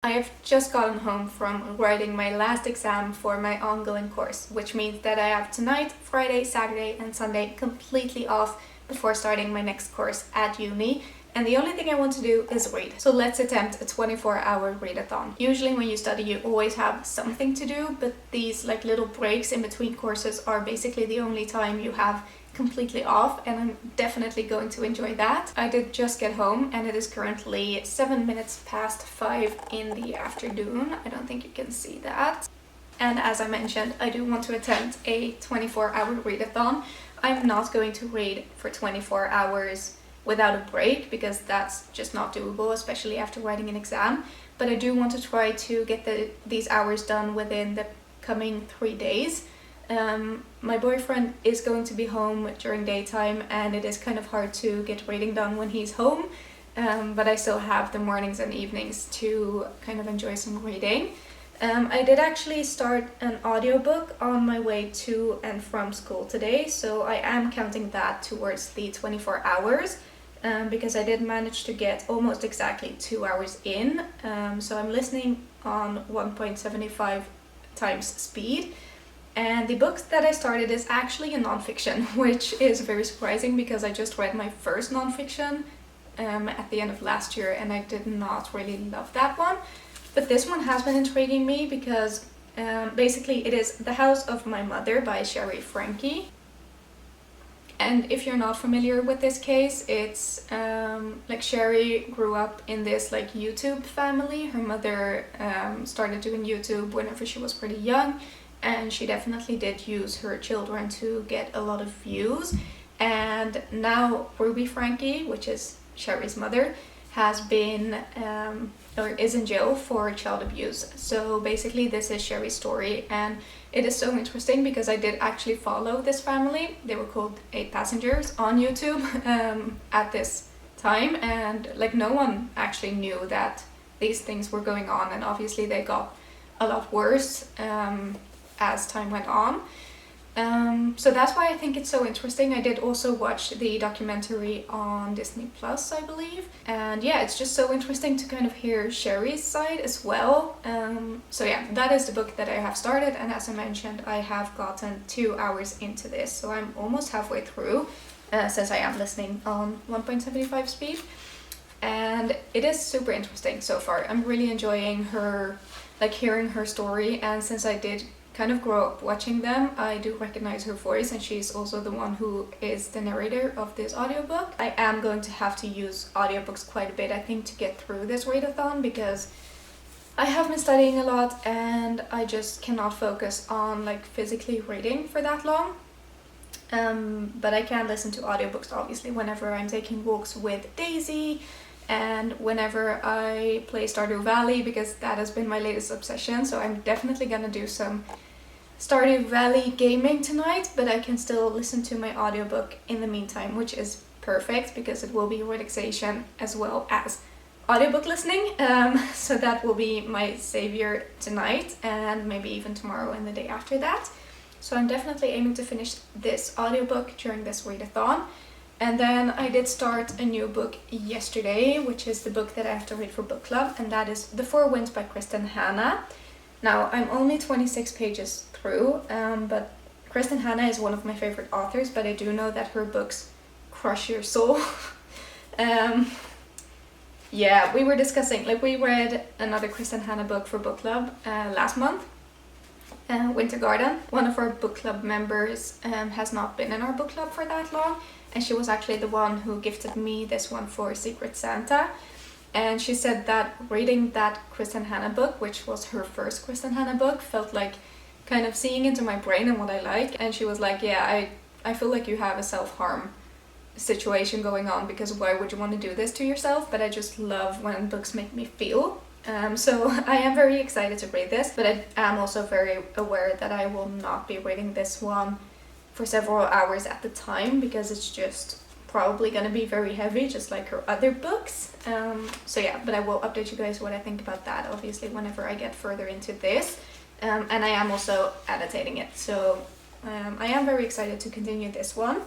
I have just gotten home from writing my last exam for my ongoing course, which means that I have tonight, Friday, Saturday and Sunday completely off before starting my next course at uni. And the only thing I want to do is read. So let's attempt a 24-hour readathon. Usually when you study you always have something to do, but these little breaks in between courses are basically the only time you have completely off, and I'm definitely going to enjoy that. I did just get home and it is currently 7 minutes past 5 in the afternoon. I don't think you can see that. And as I mentioned, I do want to attempt a 24-hour readathon. I'm not going to read for 24 hours without a break because that's just not doable, especially after writing an exam. But I do want to try to get these hours done within the coming 3 days. My boyfriend is going to be home during daytime and it is kind of hard to get reading done when he's home, but I still have the mornings and evenings to kind of enjoy some reading. I did actually start an audiobook on my way to and from school today, so I am counting that towards the 24 hours because I did manage to get almost exactly 2 hours in. So I'm listening on 1.75 times speed. And the book that I started is actually a non-fiction, which is very surprising because I just read my first non-fiction at the end of last year and I did not really love that one. But this one has been intriguing me because basically it is The House of My Mother by Sherry Frankie. And if you're not familiar with this case, it's Sherry grew up in this YouTube family. Her mother started doing YouTube whenever she was pretty young. And she definitely did use her children to get a lot of views. And now Ruby Frankie, which is Sherry's mother, has been or is in jail for child abuse. So basically this is Sherry's story and it is so interesting because I did actually follow this family. They were called 8 Passengers on YouTube at this time, and no one actually knew that these things were going on, and obviously they got a lot worse as time went on. So that's why I think it's so interesting. I did also watch the documentary on Disney Plus, I believe. And yeah, it's just so interesting to kind of hear Sherry's side as well. So yeah, that is the book that I have started. And as I mentioned, I have gotten 2 hours into this. So I'm almost halfway through since I am listening on 1.75 speed. And it is super interesting so far. I'm really enjoying her, hearing her story. And since I did kind of grow up watching them, I do recognize her voice, and she's also the one who is the narrator of this audiobook. I am going to have to use audiobooks quite a bit, I think, to get through this readathon because I have been studying a lot and I just cannot focus on physically reading for that long. But I can listen to audiobooks obviously whenever I'm taking walks with Daisy and whenever I play Stardew Valley, because that has been my latest obsession. So I'm definitely gonna do some Stardew Valley gaming tonight, but I can still listen to my audiobook in the meantime, which is perfect because it will be relaxation as well as audiobook listening. So that will be my savior tonight and maybe even tomorrow and the day after that. So I'm definitely aiming to finish this audiobook during this readathon. And then I did start a new book yesterday, which is the book that I have to read for book club, and that is The Four Winds by Kristin Hannah. Now, I'm only 26 pages through, but Kristin Hannah is one of my favorite authors, but I do know that her books crush your soul. Yeah, we were discussing, we read another Kristin Hannah book for book club last month, Winter Garden. One of our book club members has not been in our book club for that long, and she was actually the one who gifted me this one for Secret Santa. And she said that reading that Kristin Hannah book, which was her first Kristin Hannah book, felt like kind of seeing into my brain and what I like. And she was like, yeah, I feel like you have a self-harm situation going on, because why would you want to do this to yourself? But I just love when books make me feel. So I am very excited to read this, but I am also very aware that I will not be reading this one for several hours at the time because it's just probably gonna be very heavy, just like her other books. So yeah, but I will update you guys what I think about that, obviously, whenever I get further into this. And I am also annotating it, so I am very excited to continue this one.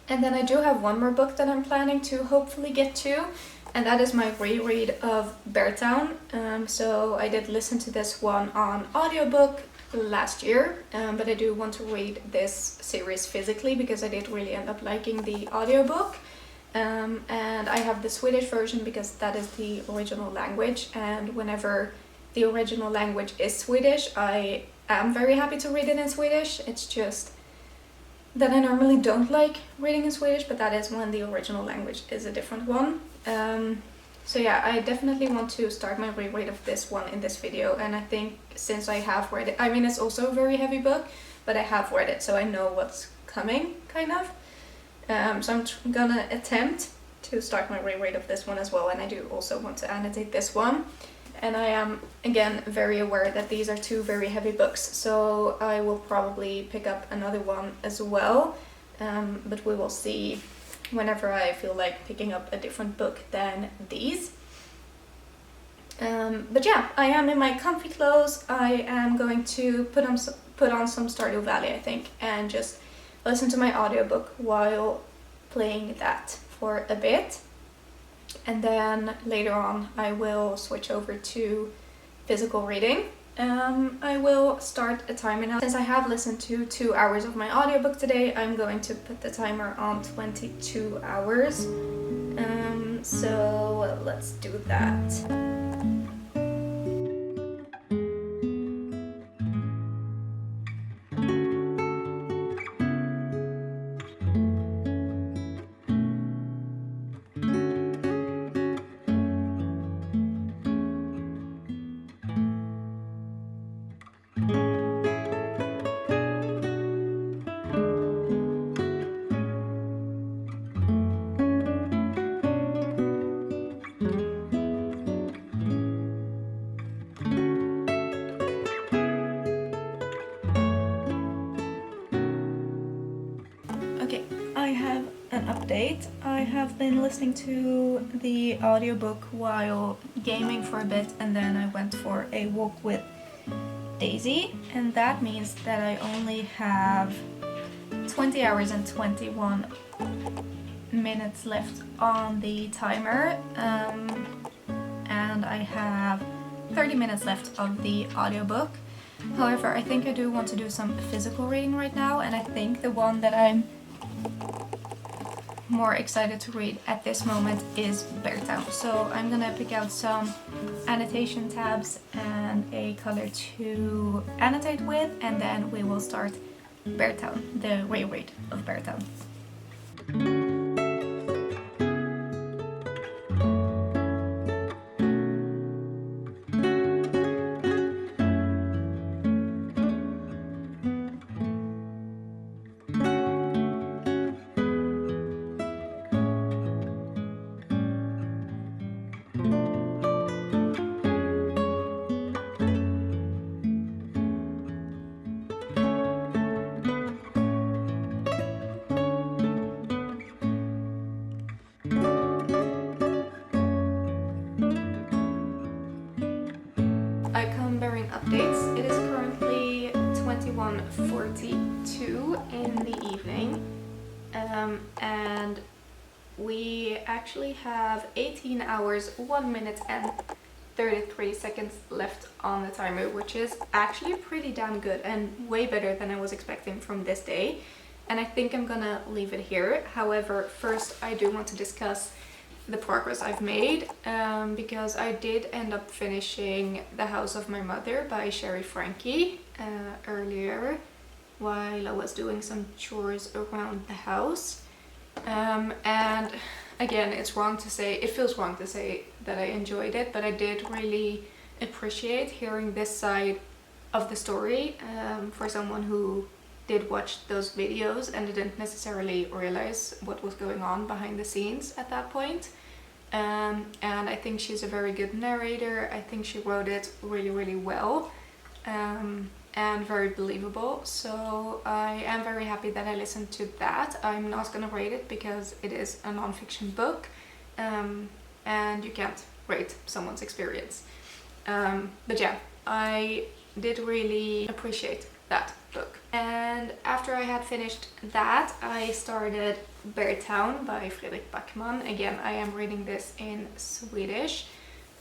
And then I do have one more book that I'm planning to hopefully get to, and that is my reread of Beartown. So I did listen to this one on audiobook last year, but I do want to read this series physically because I did really end up liking the audiobook. And I have the Swedish version because that is the original language, and whenever the original language is Swedish, I am very happy to read it in Swedish. It's just that I normally don't like reading in Swedish, but that is when the original language is a different one. So yeah, I definitely want to start my reread of this one in this video, and I think since I have read it, I mean it's also a very heavy book, but I have read it so I know what's coming, kind of. So I'm gonna attempt to start my reread of this one as well, and I do also want to annotate this one. And I am, again, very aware that these are two very heavy books, so I will probably pick up another one as well, but we will see whenever I feel like picking up a different book than these. But yeah, I am in my comfy clothes. I am going to put on some Stardew Valley, I think, and just listen to my audiobook while playing that for a bit. And then later on I will switch over to physical reading. I will start a timer now. Since I have listened to 2 hours of my audiobook today, I'm going to put the timer on 22 hours. So let's do that. Okay, I have an update. I have been listening to the audiobook while gaming for a bit, and then I went for a walk with Daisy, and that means that I only have 20 hours and 21 minutes left on the timer, and I have 30 minutes left of the audiobook. However, I think I do want to do some physical reading right now, and I think the one that I'm more excited to read at this moment is Beartown. So I'm gonna pick out some annotation tabs and a color to annotate with, and then we will start Beartown, the reread of Beartown. Updates. It is currently 21:42 in the evening, and we actually have 18 hours, 1 minute and 33 seconds left on the timer, which is actually pretty damn good and way better than I was expecting from this day. And I think I'm gonna leave it here. However, first I do want to discuss the progress I've made, because I did end up finishing The House of My Mother by Sherry Frankie earlier while I was doing some chores around the house. And again, it feels wrong to say that I enjoyed it, but I did really appreciate hearing this side of the story for someone who did watch those videos and didn't necessarily realize what was going on behind the scenes at that point. And I think she's a very good narrator. I think she wrote it really, really well, and very believable. So I am very happy that I listened to that. I'm not gonna rate it because it is a non-fiction book, and you can't rate someone's experience. But yeah, I did really appreciate that book. And after I had finished that, I started Beartown by Fredrik Backman. Again, I am reading this in Swedish.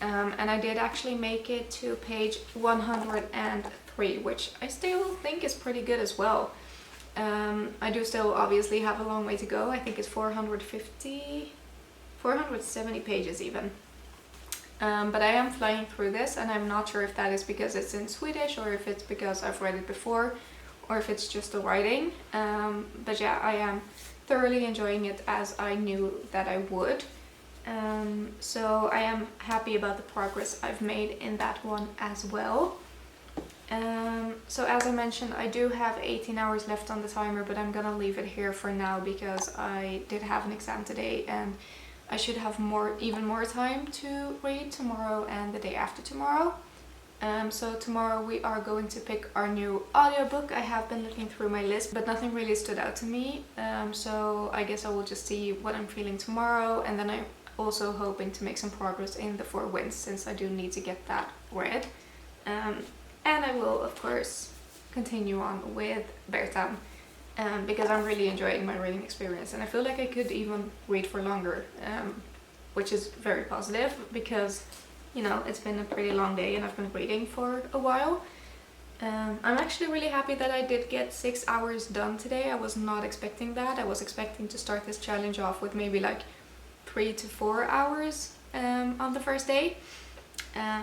And I did actually make it to page 103, which I still think is pretty good as well. I do still obviously have a long way to go. I think it's 470 pages even. But I am flying through this, and I'm not sure if that is because it's in Swedish or if it's because I've read it before or if it's just the writing. But yeah, I am thoroughly enjoying it, as I knew that I would. So I am happy about the progress I've made in that one as well. So as I mentioned, I do have 18 hours left on the timer, but I'm gonna leave it here for now because I did have an exam today and I should have even more time to read tomorrow and the day after tomorrow. So tomorrow we are going to pick our new audiobook. I have been looking through my list, but nothing really stood out to me. So I guess I will just see what I'm feeling tomorrow, and then I'm also hoping to make some progress in The Four Winds, since I do need to get that read. And I will, of course, continue on with Beartown, because I'm really enjoying my reading experience, and I feel like I could even read for longer, which is very positive because, you know, it's been a pretty long day and I've been reading for a while. I'm actually really happy that I did get 6 hours done today. I was not expecting that. I was expecting to start this challenge off with maybe like 3 to 4 hours on the first day.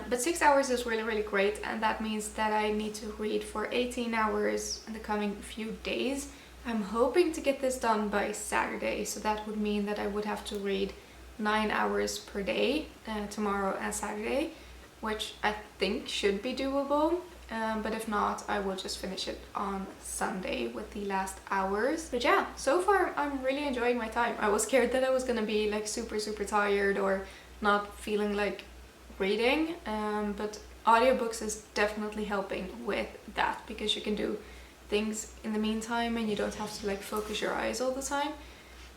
But 6 hours is really great, and that means that I need to read for 18 hours in the coming few days. I'm hoping to get this done by Saturday, so that would mean that I would have to read 9 hours per day tomorrow and Saturday, which I think should be doable. But if not, I will just finish it on Sunday with the last hours. But yeah, so far I'm really enjoying my time. I was scared that I was gonna be like super tired or not feeling like reading, but audiobooks is definitely helping with that, because you can do things in the meantime and you don't have to like focus your eyes all the time,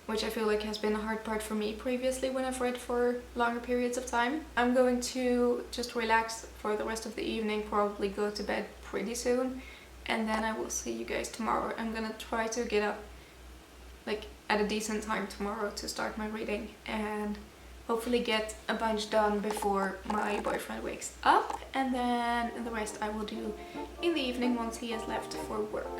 which I feel like has been a hard part for me previously when I've read for longer periods of time. I'm going to just relax for the rest of the evening, probably go to bed pretty soon, and then I will see you guys tomorrow. I'm gonna try to get up like at a decent time tomorrow to start my reading and hopefully get a bunch done before my boyfriend wakes up, and then the rest I will do in the evening once he has left for work.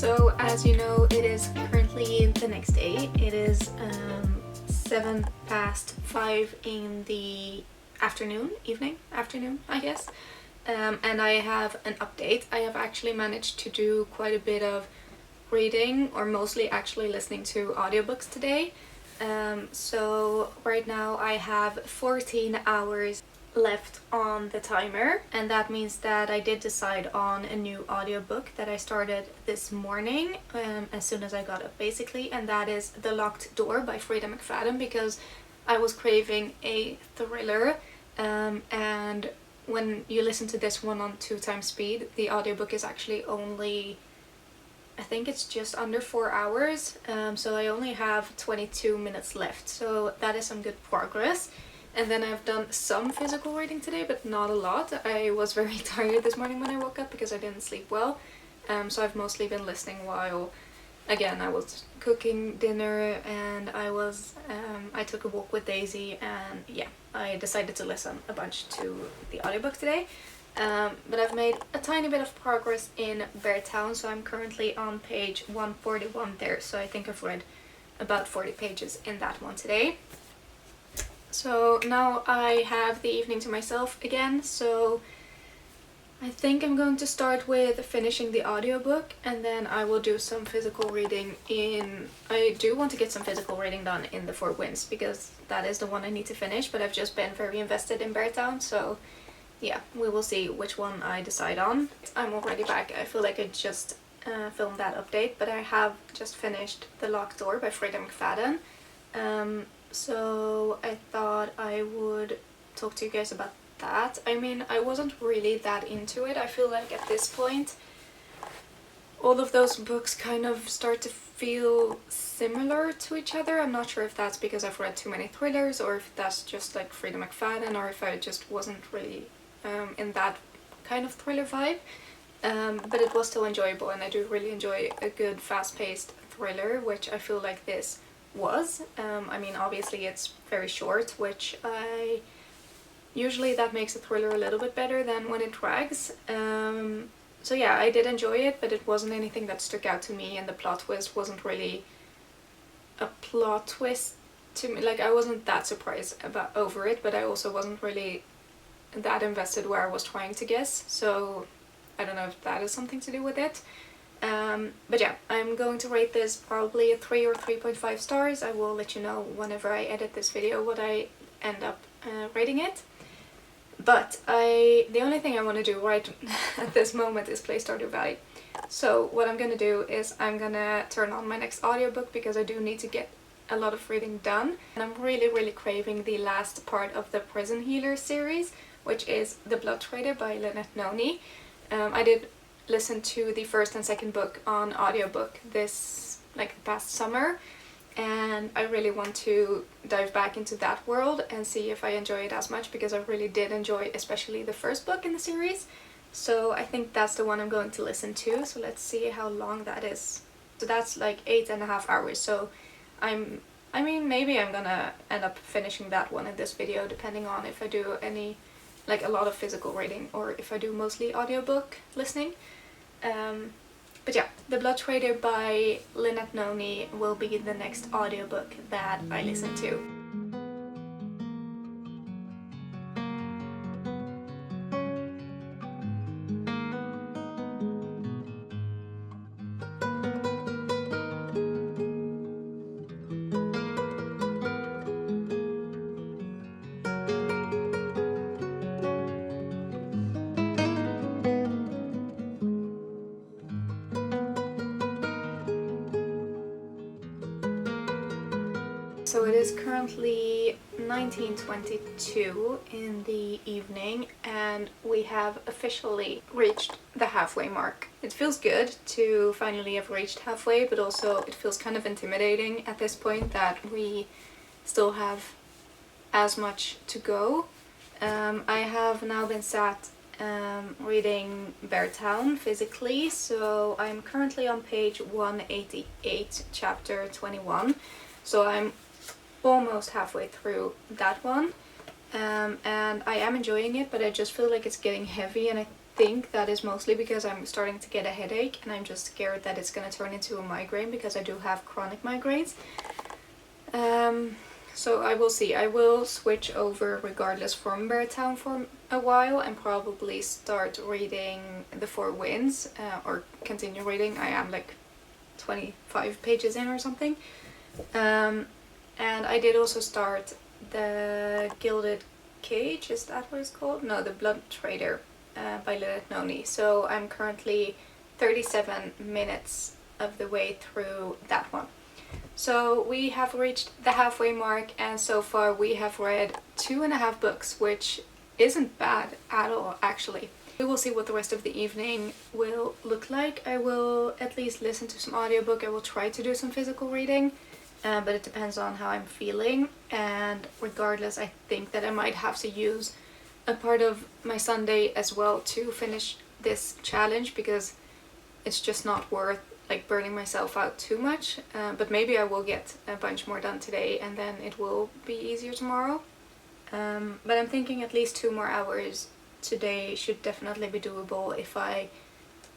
So as you know, it is currently the next day. It is 5:07 in the afternoon, I guess. And I have an update. I have actually managed to do quite a bit of reading, or mostly actually listening to audiobooks today. So right now I have 14 hours left on the timer, and that means that I did decide on a new audiobook that I started this morning as soon as I got up, basically, and that is The Locked Door by Frida McFadden, because I was craving a thriller and when you listen to this one on 2x speed, the audiobook is actually only, I think it's just under 4 hours, so I only have 22 minutes left, so that is some good progress. And then I've done some physical reading today, but not a lot. I was very tired this morning when I woke up because I didn't sleep well, so I've mostly been listening while, again, I was cooking dinner, and I took a walk with Daisy, and yeah, I decided to listen a bunch to the audiobook today. But I've made a tiny bit of progress in Beartown, so I'm currently on page 141 there, so I think I've read about 40 pages in that one today. So now I have the evening to myself again, so I think I'm going to start with finishing the audiobook, and then I will do some physical reading I do want to get some physical reading done in the Four Winds, because that is the one I need to finish, but I've just been very invested in Beartown, so yeah, we will see which one I decide on. I'm already back. I feel like I just filmed that update, but I have just finished The Locked Door by Frida McFadden. So I thought I would talk to you guys about that. I mean, I wasn't really that into it. I feel like at this point all of those books kind of start to feel similar to each other. I'm not sure if that's because I've read too many thrillers, or if that's just like Frida McFadden, or if I just wasn't really in that kind of thriller vibe. But it was still enjoyable, and I do really enjoy a good fast-paced thriller, which I feel like this was. I mean, obviously it's very short, which usually that makes a thriller a little bit better than when it drags. So yeah, I did enjoy it, but it wasn't anything that stuck out to me, and the plot twist wasn't really a plot twist to me. Like, I wasn't that surprised over it, but I also wasn't really that invested where I was trying to guess, so I don't know if that is something to do with it. But yeah, I'm going to rate this probably a 3 or 3.5 stars. I will let you know whenever I edit this video what I end up rating it. But the only thing I want to do right at this moment is play Stardew Valley. So what I'm gonna do is I'm gonna turn on my next audiobook, because I do need to get a lot of reading done. And I'm really craving the last part of the Prison Healer series, which is The Blood Trader by Lynette Noni. I did listen to the first and second book on audiobook this past summer, and I really want to dive back into that world and see if I enjoy it as much, because I really did enjoy especially the first book in the series. So I think that's the one I'm going to listen to. So let's see how long that is. So that's like 8.5 hours, so I mean, maybe I'm gonna end up finishing that one in this video, depending on if I do any, a lot of physical reading, or if I do mostly audiobook listening. But yeah, The Blood Trader by Lynette Noni will be the next audiobook that I listen to. So it is currently 19:22 in the evening, and we have officially reached the halfway mark. It feels good to finally have reached halfway, but also it feels kind of intimidating at this point that we still have as much to go. I have now been sat reading Beartown physically, so I'm currently on page 188, chapter 21. So I'm almost halfway through that one, and I am enjoying it, but I just feel like it's getting heavy, and I think that is mostly because I'm starting to get a headache, and I'm just scared that it's going to turn into a migraine, because I do have chronic migraines. So I will see. I will switch over regardless from Beartown for a while, and probably start reading The Four Winds, or continue reading. I am like 25 pages in or something. And I did also start The Gilded Cage, is that what it's called? No, The Blood Trader by Lynette Noni. So I'm currently 37 minutes of the way through that one. So we have reached the halfway mark, and so far we have read 2.5 books, which isn't bad at all actually. We will see what the rest of the evening will look like. I will at least listen to some audiobook. I will try to do some physical reading, but it depends on how I'm feeling, and regardless I think that I might have to use a part of my Sunday as well to finish this challenge, because it's just not worth like burning myself out too much, but maybe I will get a bunch more done today and then it will be easier tomorrow. But I'm thinking at least 2 more hours today should definitely be doable if I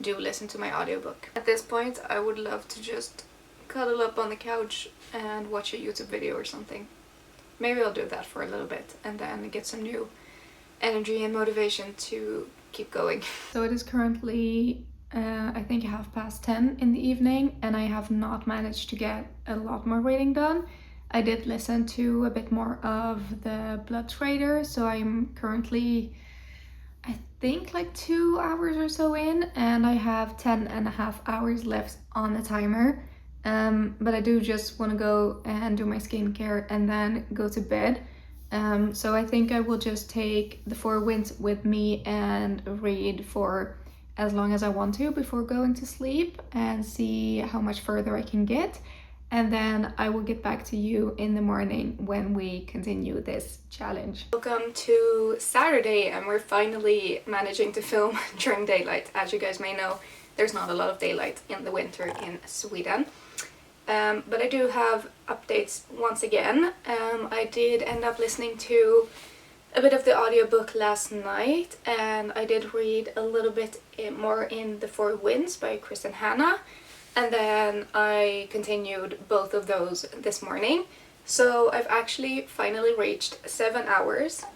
do listen to my audiobook. At this point I would love to just cuddle up on the couch and watch a YouTube video or something. Maybe I'll do that for a little bit and then get some new energy and motivation to keep going. So it is currently I think 10:30 in the evening, and I have not managed to get a lot more reading done. I did listen to a bit more of the Blood Trader, so I'm currently I think like 2 hours or so in, and I have 10.5 hours left on the timer. But I do just want to go and do my skincare and then go to bed. So I think I will just take the Four Winds with me and read for as long as I want to before going to sleep and see how much further I can get. And then I will get back to you in the morning when we continue this challenge. Welcome to Saturday, and we're finally managing to film during daylight. As you guys may know, there's not a lot of daylight in the winter in Sweden. But I do have updates once again. I did end up listening to a bit of the audiobook last night, and I did read a little bit more in The Four Winds by Kristin Hannah, and then I continued both of those this morning. So I've actually finally reached 7 hours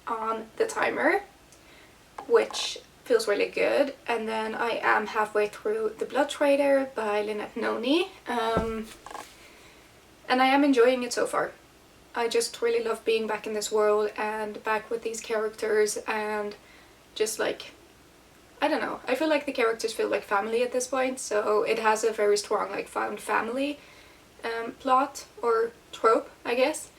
on the timer, which feels really good. And then I am halfway through The Blood Trader by Lynette Noni, and I am enjoying it so far. I just really love being back in this world and back with these characters, and just like, I don't know, I feel like the characters feel like family at this point, so it has a very strong like found family plot or trope, I guess.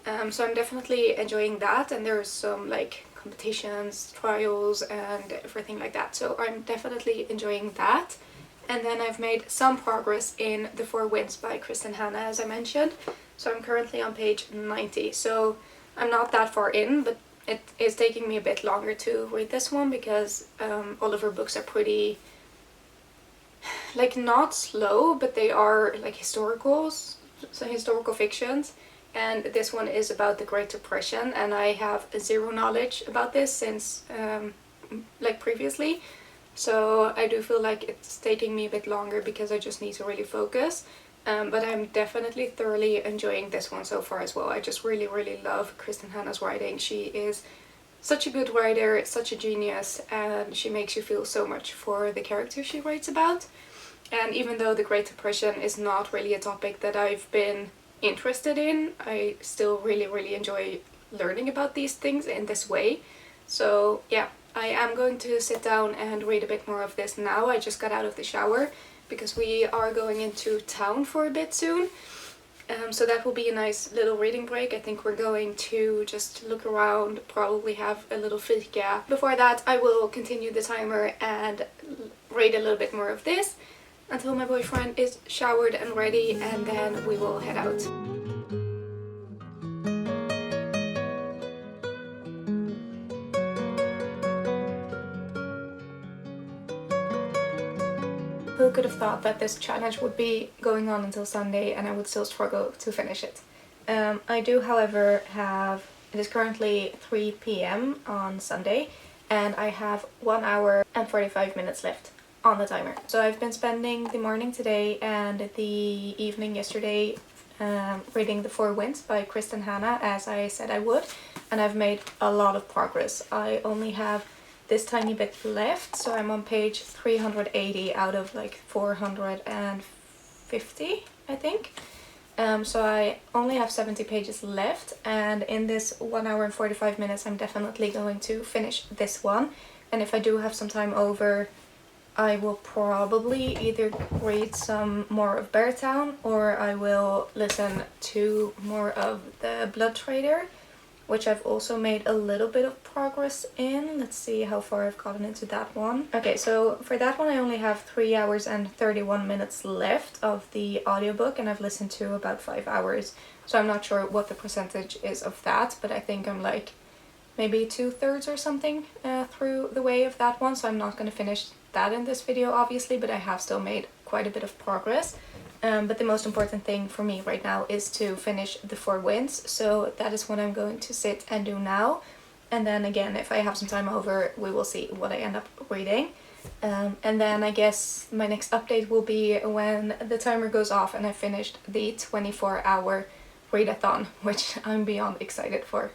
So I'm definitely enjoying that, and there's some like competitions, trials and everything like that, so I'm definitely enjoying that. And then I've made some progress in The Four Winds by Kristin Hannah, as I mentioned. So I'm currently on page 90, so I'm not that far in, but it is taking me a bit longer to read this one because all of her books are pretty, like, not slow, but they are like historicals, so historical fictions. And this one is about the Great Depression, and I have zero knowledge about this since like previously. So I do feel like it's taking me a bit longer because I just need to really focus. But I'm definitely thoroughly enjoying this one so far as well. I just really love Kristin Hannah's writing. She is such a good writer, such a genius, and she makes you feel so much for the characters she writes about. And even though the Great Depression is not really a topic that I've been interested in, I still really enjoy learning about these things in this way. So yeah, I am going to sit down and read a bit more of this now. I just got out of the shower because we are going into town for a bit soon. So that will be a nice little reading break. I think we're going to just look around, probably have a little Fika. Before that, I will continue the timer and read a little bit more of this until my boyfriend is showered and ready, and then we will head out. Who could have thought that this challenge would be going on until Sunday and I would still struggle to finish it? I do, however, it is currently 3 p.m. on Sunday, and I have 1 hour and 45 minutes left on the timer. So I've been spending the morning today and the evening yesterday reading The Four Winds by Kristin Hannah, as I said I would, and I've made a lot of progress. I only have this tiny bit left, so I'm on page 380 out of like 450, I think. So I only have 70 pages left, and in this 1 hour and 45 minutes I'm definitely going to finish this one. And if I do have some time over, I will probably either read some more of Beartown or I will listen to more of The Blood Trader, which I've also made a little bit of progress in. Let's see how far I've gotten into that one. Okay, so for that one I only have 3 hours and 31 minutes left of the audiobook, and I've listened to about 5 hours. So I'm not sure what the percentage is of that, but I think I'm like maybe 2/3 or something through the way of that one. So I'm not going to finish that in this video obviously, but I have still made quite a bit of progress. But the most important thing for me right now is to finish The Four Winds, so that is what I'm going to sit and do now. And then again, if I have some time over, we will see what I end up reading. And then I guess my next update will be when the timer goes off and I finished the 24-hour readathon, which I'm beyond excited for.